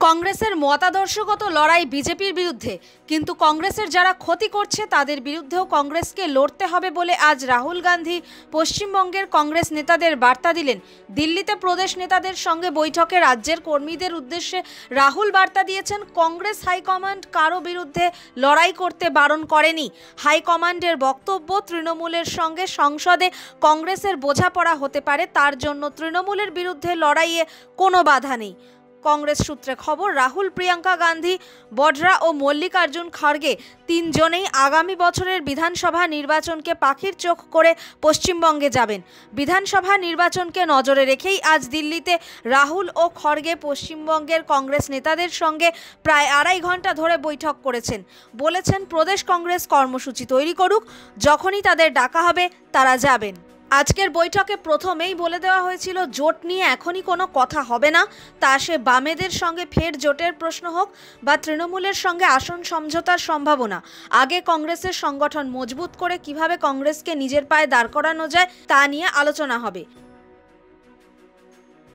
কংগ্রেসের মতাদর্শগত লড়াই বিজেপির বিরুদ্ধে, কিন্তু কংগ্রেসের যারা ক্ষতি করছে তাদের বিরুদ্ধেও কংগ্রেসকে লড়তে হবে বলে আজ রাহুল গান্ধী পশ্চিমবঙ্গের কংগ্রেস নেতাদের বার্তা দিলেন। দিল্লিতে প্রদেশ নেতাদের সঙ্গে বৈঠকে রাজ্যের কর্মীদের উদ্দেশ্যে রাহুল বার্তা দিয়েছেন, কংগ্রেস হাইকমান্ড কারো বিরুদ্ধে লড়াই করতে বারণ করেনি। হাইকমান্ডের বক্তব্য, তৃণমূলের সঙ্গে সংসদে কংগ্রেসের বোঝাপড়া হতে পারে, তার জন্য তৃণমূলের বিরুদ্ধে লড়াইয়ে কোনো বাধা নেই। কংগ্রেস সূত্রে খবর, রাহুল, প্রিয়াঙ্কা গান্ধী বঢরা ও মল্লিকার্জুন খড়গে তিনজনেই আগামী বছরের বিধানসভা নির্বাচনকে পাখির চোখ করে পশ্চিমবঙ্গে যাবেন। বিধানসভা নির্বাচনকে নজরে রেখেই আজ দিল্লিতে রাহুল ও খড়গে পশ্চিমবঙ্গের কংগ্রেস নেতাদের সঙ্গে প্রায় 2.5 ঘন্টা ধরে বৈঠক করেছেন। বলেছেন, প্রদেশ কংগ্রেস কর্মসূচি তৈরি করুক, যখনই তাদের ডাকা হবে তারা যাবেন। আজকের বৈঠকে প্রথমেই বলে দেওয়া হয়েছিল, জোট নিয়ে এখনই কোনো কথা হবে না, তা সে বামেদের সঙ্গে ফের জোটের প্রশ্ন হোক বা তৃণমূলের সঙ্গে আসন সমঝোতার সম্ভাবনা। আগে কংগ্রেসের সংগঠন মজবুত করে কিভাবে কংগ্রেসকে নিজের পায়ে দাঁড় করানো যায় তা নিয়ে আলোচনা হবে।